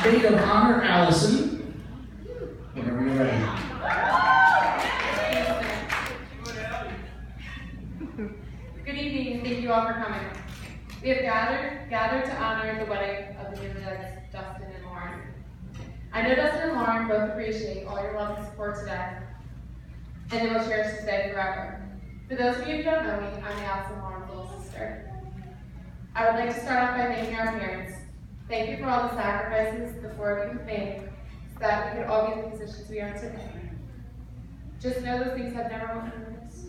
maid of honor, Allison. Whenever you're ready. Good evening, and thank you all for coming. We have gathered to honor the wedding of the newlyweds, Dustin and Lauren. I know Dustin and Lauren both appreciate all your love and support today, and they will cherish this day forever. For those of you who don't know me, I'm Allison and Lauren's little sister. I would like to start off by thanking our parents. Thank you for all the sacrifices the four of you have made so that we could all be in the positions we are today. Just know those things have never went unnoticed.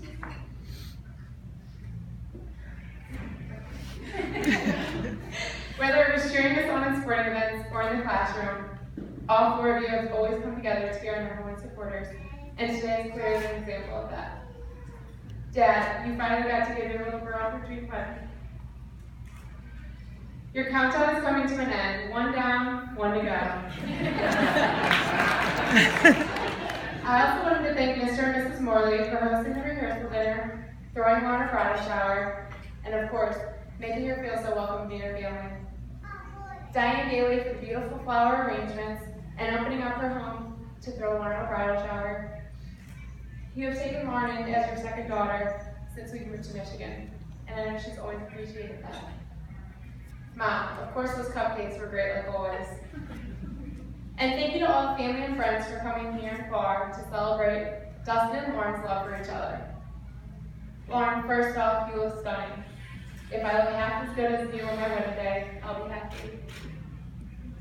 Whether it was cheering us on in sporting events or in the classroom, all four of you have always come together to be our number one supporters, and today is clearly an example of that. Dad, you finally got to give your little girl her dream wedding. Your countdown is coming to an end. One down, one to go. I also wanted to thank Mr. and Mrs. Morley for hosting the rehearsal dinner, throwing on a bridal shower, and of course, making her feel so welcome to your family. Diane Daly for the beautiful flower arrangements and opening up her home to throw Lauren a bridal shower. You have taken Lauren in as your second daughter since we moved to Michigan, and I know she's always appreciated that. Mom, of course those cupcakes were great like always. And thank you to all the family and friends for coming near and far to celebrate Dustin and Lauren's love for each other. Lauren, first off, you look stunning. If I look half as good as you on my wedding day, I'll be happy.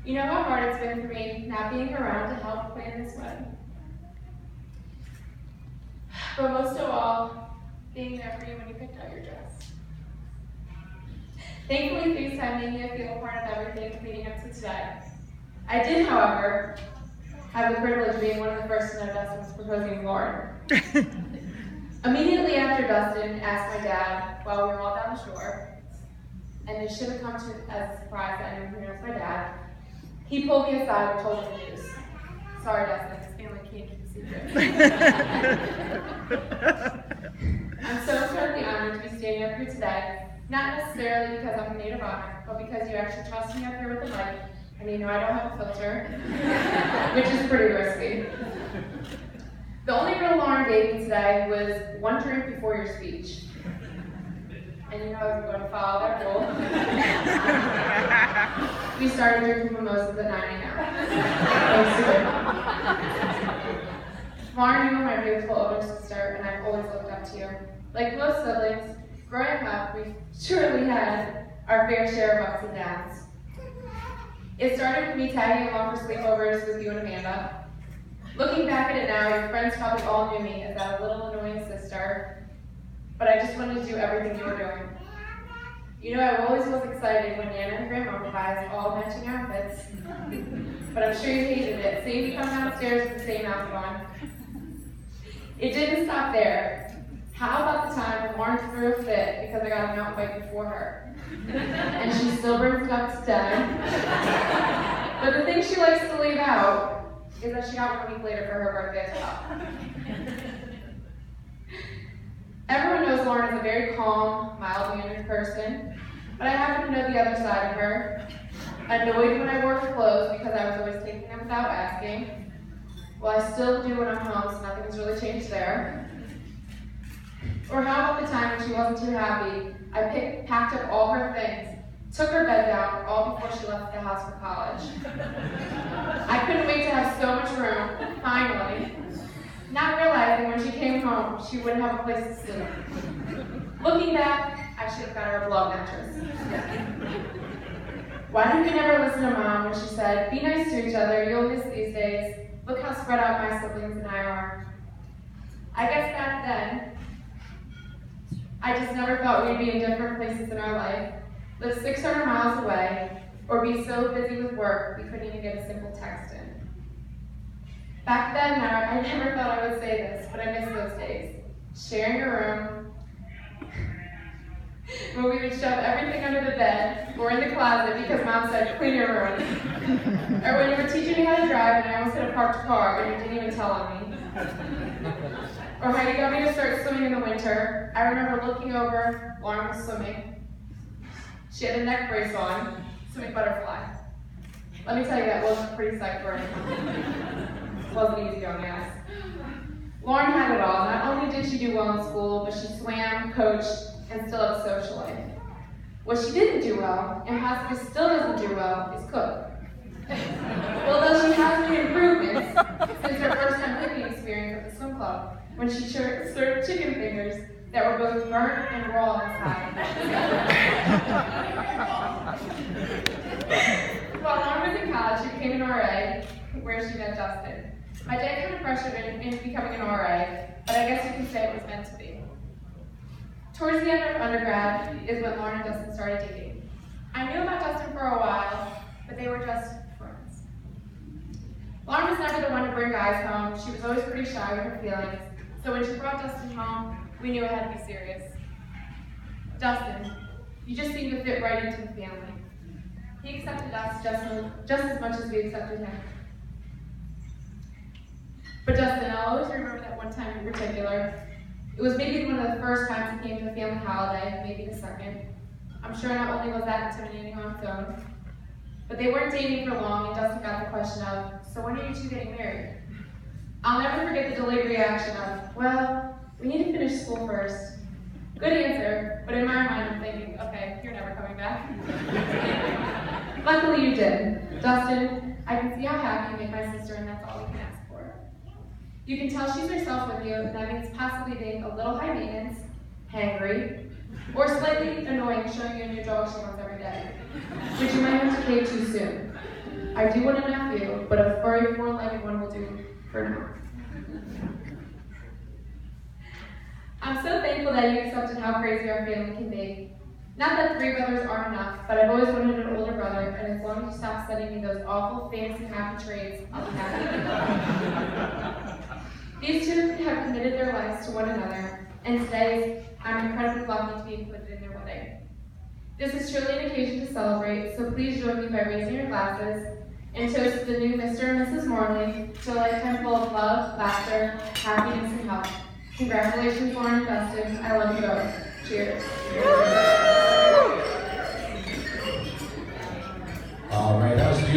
You know how hard it's been for me not being around to help plan this wedding. But most of all, being there for you when you picked out your dress. Thankfully, FaceTime made me feel a part of everything leading up to today. I did, however, have the privilege of being one of the first to know Dustin was proposing to Lauren. Immediately after Dustin asked my dad while we were all down the shore, and it should have come to as a surprise that anyone who knows my dad, he pulled me aside and told me the news. Sorry, Dustin, this family can't keep a secret. I'm so incredibly honored to be standing up here today, not necessarily because I'm a maid of honor, but because you actually trust me up here with the mic, and you know I don't have a filter, which is pretty risky. The only real Lauren gave me today was one drink before your speech. And you know I was going to follow that rule. We started drinking mimosas at 9 a.m. Lauren, you are my beautiful older sister, and I've always looked up to you. Like most siblings, growing up, we've surely had our fair share of ups and downs. It started with me tagging along for sleepovers with you and Amanda. Looking back at it now, your friends probably all knew me as that little annoying sister, but I just wanted to do everything you were doing. You know, I always was excited when Nana and Grandma would buy us all matching outfits, but I'm sure you hated it, seeing me come downstairs with the same outfit on. It didn't stop there. How about the time when Lauren threw a fit because I got a mountain bike before her? And she still brings it up today. But the thing she likes to leave out is that she got 1 week later for her birthday as well. Everyone knows Lauren is a very calm, mild-mannered person, but I happen to know the other side of her. Annoyed when I wore her clothes because I was always taking them without asking. Well, I still do when I'm home, so nothing's really changed there. Or how about the time when she wasn't too happy, I packed up all her things, took her bed down, all before she left the house for college. I couldn't wait to have so much room, finally. Not realizing when she came home, she wouldn't have a place to sleep. Looking back, I should have got her a blow mattress. Why did we never listen to Mom when she said, be nice to each other, you'll miss these days. Look how spread out my siblings and I are. I guess back then, I just never thought we'd be in different places in our life, live 600 miles away, or be so busy with work we couldn't even get a simple text in. Back then, I never thought I would say this, but I miss those days. Sharing a room, where we would shove everything under the bed or in the closet because Mom said, clean your room. Or when you were teaching me how to drive and I almost hit a parked car and you didn't even tell on me. Or how you got me to start swimming in the winter. I remember looking over, Lauren was swimming. She had a neck brace on, swimming butterfly. Let me tell you, that was pretty psyched for him. Wasn't easy going, yes. Lauren had it all. Not only did she do well in school, but she swam, coached, and still had a social life. What she didn't do well, and possibly still doesn't do well, is cook. Although she has made improvements since her first time cooking experience at the swim club, when she served chicken fingers that were both burnt and raw inside. While Lauren was in college, she became an RA, where she met Dustin. My dad kind of pressured her into becoming an RA, but I guess you can say it was meant to be. Towards the end of undergrad is when Lauren and Dustin started dating. I knew about Dustin for a while, but they were just friends. Lauren was never the one to bring guys home. She was always pretty shy with her feelings, so when she brought Dustin home, we knew it had to be serious. Dustin, you just seemed to fit right into the family. He accepted us just as much as we accepted him. But Dustin, I'll always remember that one time in particular. It was maybe one of the first times he came to a family holiday, maybe the second. I'm sure not only was that intimidating on its own, but they weren't dating for long, and Dustin got the question of, so when are you two getting married? I'll never forget the delayed reaction of, well, we need to finish school first. Good answer, but in my mind I'm thinking, okay, you're never coming back. Luckily you did. Dustin, I can see how happy you made my sister, and that's all we can ask for. You can tell she's herself with you, and that means possibly being a little high maintenance, hangry, or slightly annoying, showing you a new dog she wants every day, which you might have to cave too soon. I do want a nephew, but a furry four-legged one will do for now. I'm so thankful that you accepted how crazy our family can be. Not that 3 brothers aren't enough, but I've always wanted an older brother, and as long as you stop sending me those awful fantasy happy traits, I'll be happy. These two have committed their lives to one another, and today I'm incredibly lucky to be included in their wedding. This is truly an occasion to celebrate, so please join me by raising your glasses and toast the new Mr. and Mrs. Morley to a lifetime full of love, laughter, happiness, and health. Congratulations, Lauren and Dustin. I love you both. Cheers. All right, that was beautiful.